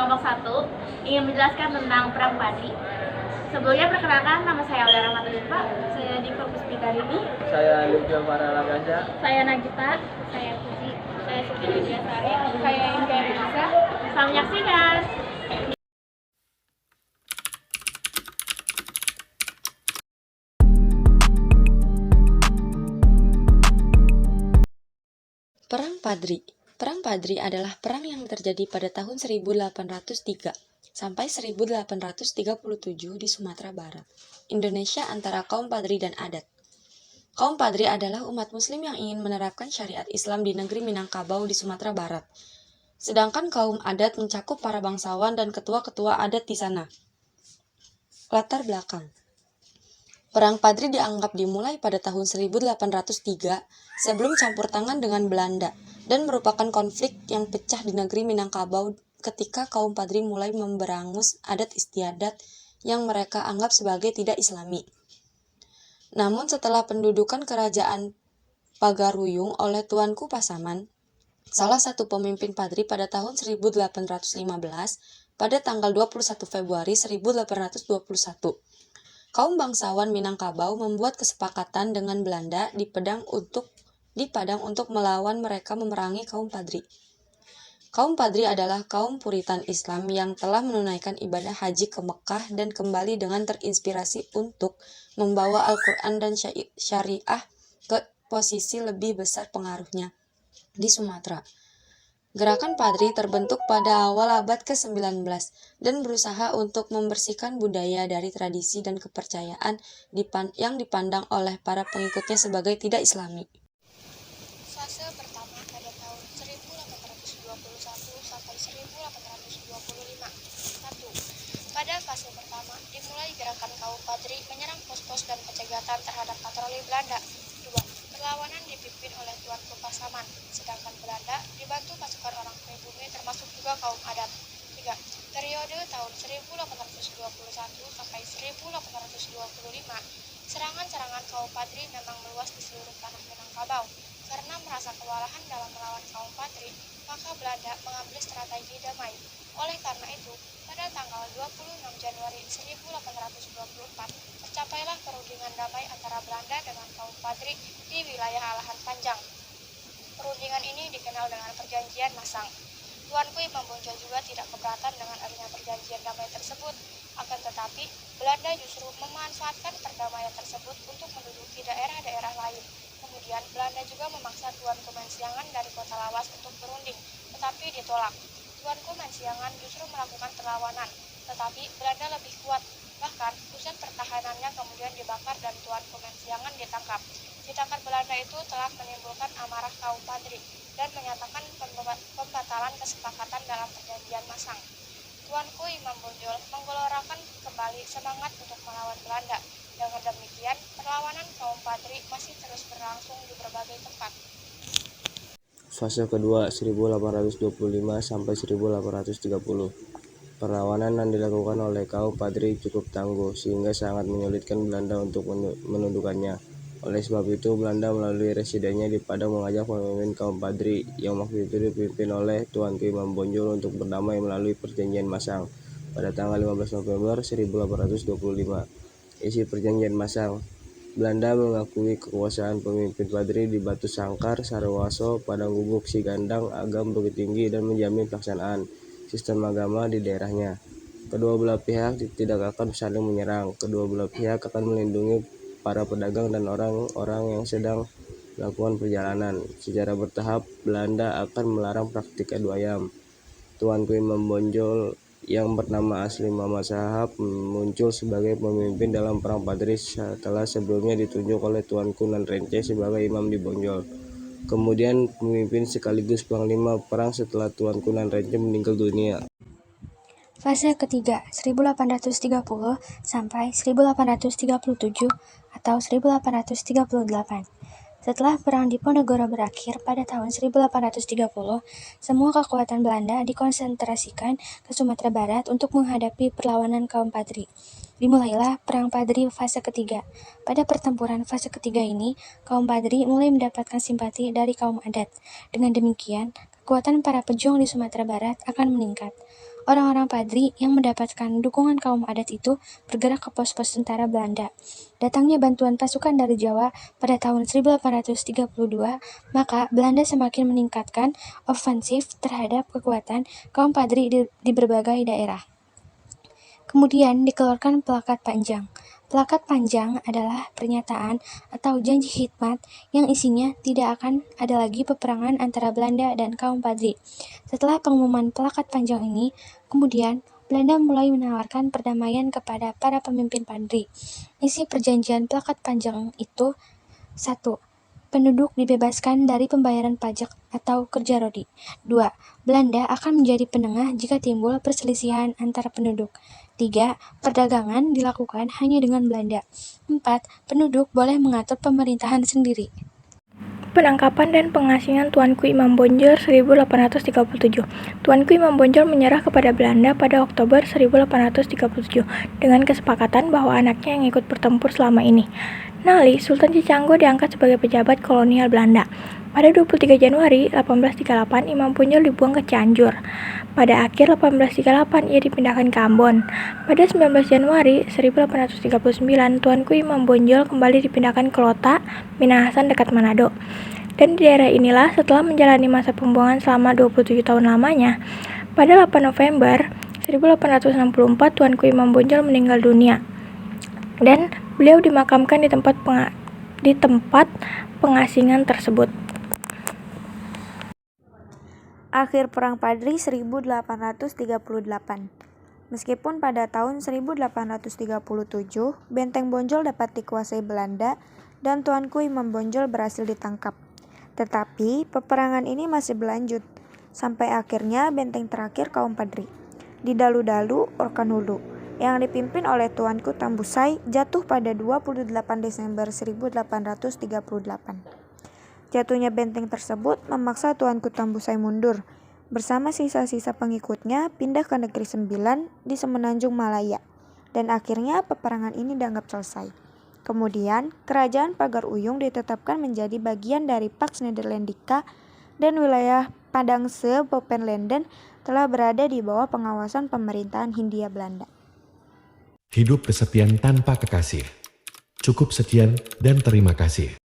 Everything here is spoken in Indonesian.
kelompok 1 ingin menjelaskan tentang Perang Padri. Sebelumnya perkenalkan, nama saya Aulia Rahmatulin Pak. Saya Diva Puspitarini. Saya Livia Faralaganza. Saya Nagita. Saya Puji. Saya Siti Widiasari. Saya Inka Bisa. Selamat menyaksikan. Perang Padri. Perang Padri adalah perang yang terjadi pada tahun 1803 sampai 1837 di Sumatera Barat, Indonesia, antara kaum Padri dan adat. Kaum Padri adalah umat muslim yang ingin menerapkan syariat Islam di negeri Minangkabau di Sumatera Barat. Sedangkan kaum adat mencakup para bangsawan dan ketua-ketua adat di sana. Latar belakang. Perang Padri dianggap dimulai pada tahun 1803 sebelum campur tangan dengan Belanda dan merupakan konflik yang pecah di negeri Minangkabau ketika kaum Padri mulai memberangus adat istiadat yang mereka anggap sebagai tidak islami. Namun setelah pendudukan kerajaan Pagaruyung oleh Tuanku Pasaman, salah satu pemimpin Padri pada tahun 1815, pada tanggal 21 Februari 1821, kaum bangsawan Minangkabau membuat kesepakatan dengan Belanda di Padang untuk melawan mereka memerangi kaum Padri. Kaum Padri adalah kaum Puritan Islam yang telah menunaikan ibadah haji ke Mekah dan kembali dengan terinspirasi untuk membawa Al-Quran dan syariah ke posisi lebih besar pengaruhnya di Sumatera. Gerakan Padri terbentuk pada awal abad ke-19 dan berusaha untuk membersihkan budaya dari tradisi dan kepercayaan yang dipandang oleh para pengikutnya sebagai tidak islami. Fase pertama pada tahun 1821 sampai 1825. 1. Pada fase pertama dimulai gerakan kaum Padri menyerang pos-pos dan pencegatan terhadap patroli Belanda. 2. Perlawanan dipimpin oleh Tuanku Pasaman, sedangkan Belanda dibantu pasukan orang pribumi termasuk juga kaum adat. 3. Periode tahun 1821 sampai 1825, serangan-serangan kaum Padri memang meluas di seluruh tanah Minangkabau. Karena merasa kewalahan dalam melawan kaum Padri, maka Belanda mengambil strategi damai. Oleh karena itu, pada tanggal 26 Januari 1824, tercapailah perundingan damai antara Belanda dengan kaum Padri di wilayah Alahan Panjang. Perundingan ini dikenal dengan Perjanjian Masang. Tuanku Imam Bonjol juga tidak keberatan dengan adanya perjanjian damai tersebut. Akan tetapi, Belanda justru memanfaatkan perdamaian tersebut untuk menduduki daerah-daerah lain. Kemudian, Belanda juga memaksa Tuanku Mensiangan dari Kota Lawas untuk berunding, tetapi ditolak. Tuanku Mensiangan justru melakukan perlawanan, tetapi Belanda lebih kuat. Bahkan, pusat pertahanannya kemudian dibakar dan Tuanku Mensiangan ditangkap. Tindakan Belanda itu telah menimbulkan amarah kaum Padri dan menyatakan pembatalan kesepakatan dalam perjanjian Masang. Tuanku Imam Bonjol menggelorakan kembali semangat untuk melawan Belanda. Dengan demikian, perlawanan kaum Padri masih terus berlangsung di berbagai tempat. Fase kedua 1825 sampai 1830. Perlawanan yang dilakukan oleh kaum Padri cukup tangguh sehingga sangat menyulitkan Belanda untuk menundukkannya. Oleh sebab itu, Belanda melalui residennya di Padang mengajak pemimpin kaum Padri yang waktu itu dipimpin oleh Tuanku Imam Bonjol untuk berdamai melalui Perjanjian Masang pada tanggal 15 November 1825. Isi Perjanjian Masang: Belanda mengakui kekuasaan pemimpin Padri di Batu Sangkar, Sarawaso, Padang Gubuk, Sigandang, Agam, Bukit Tinggi, dan menjamin pelaksanaan sistem agama di daerahnya. Kedua belah pihak tidak akan saling menyerang. Kedua belah pihak akan melindungi para pedagang dan orang-orang yang sedang melakukan perjalanan. Secara bertahap, Belanda akan melarang praktik adu ayam. Tuanku Imam Bonjol yang bernama asli Muhammad Sahab muncul sebagai pemimpin dalam Perang Padri setelah sebelumnya ditunjuk oleh Tuanku Nan Renceh sebagai imam di Bonjol. Kemudian pemimpin sekaligus panglima perang setelah Tuanku Nan Renceh meninggal dunia. Fase ketiga 1830 sampai 1837 atau 1838. Setelah Perang Diponegoro berakhir pada tahun 1830, semua kekuatan Belanda dikonsentrasikan ke Sumatera Barat untuk menghadapi perlawanan kaum Padri. Dimulailah Perang Padri fase ketiga. Pada pertempuran fase ketiga ini, kaum Padri mulai mendapatkan simpati dari kaum adat. Dengan demikian, kekuatan para pejuang di Sumatera Barat akan meningkat. Orang-orang Padri yang mendapatkan dukungan kaum adat itu bergerak ke pos-pos tentara Belanda. Datangnya bantuan pasukan dari Jawa pada tahun 1832, maka Belanda semakin meningkatkan ofensif terhadap kekuatan kaum Padri di berbagai daerah. Kemudian dikeluarkan Plakat Panjang. Plakat Panjang adalah pernyataan atau janji hikmat yang isinya tidak akan ada lagi peperangan antara Belanda dan kaum Padri. Setelah pengumuman Plakat Panjang ini, kemudian Belanda mulai menawarkan perdamaian kepada para pemimpin Padri. Isi perjanjian Plakat Panjang itu: 1. Penduduk dibebaskan dari pembayaran pajak atau kerja rodi. 2. Belanda akan menjadi penengah jika timbul perselisihan antara penduduk. 3. Perdagangan dilakukan hanya dengan Belanda. 4. Penduduk boleh mengatur pemerintahan sendiri. Penangkapan dan pengasingan Tuanku Imam Bonjol 1837. Tuanku Imam Bonjol menyerah kepada Belanda pada Oktober 1837 dengan kesepakatan bahwa anaknya yang ikut bertempur selama ini. Nali, Sultan Cicanggo diangkat sebagai pejabat kolonial Belanda. Pada 23 Januari 1838, Imam Bonjol dibuang ke Cianjur. Pada akhir 1838, ia dipindahkan ke Ambon. Pada 19 Januari 1839, Tuanku Imam Bonjol kembali dipindahkan ke Lota, Minahasa dekat Manado. Dan di daerah inilah, setelah menjalani masa pembuangan selama 27 tahun lamanya, pada 8 November 1864, Tuanku Imam Bonjol meninggal dunia. Dan beliau dimakamkan di tempat pengasingan tersebut. Akhir Perang Padri 1838. Meskipun pada tahun 1837 Benteng Bonjol dapat dikuasai Belanda dan Tuanku Imam Bonjol berhasil ditangkap, tetapi peperangan ini masih berlanjut sampai akhirnya benteng terakhir kaum Padri di Dalu-Dalu, Orkanhulu, yang dipimpin oleh Tuanku Tambusai jatuh pada 28 Desember 1838. Jatuhnya benteng tersebut memaksa Tuanku Tambusai mundur, bersama sisa-sisa pengikutnya pindah ke Negeri Sembilan di Semenanjung Malaya, dan akhirnya peperangan ini dianggap selesai. Kemudian, Kerajaan Pagar Uyung ditetapkan menjadi bagian dari Pax Nederlandica dan wilayah Padangse Bopenlanden telah berada di bawah pengawasan pemerintahan Hindia Belanda. Hidup kesepian tanpa kekasih. Cukup sekian dan terima kasih.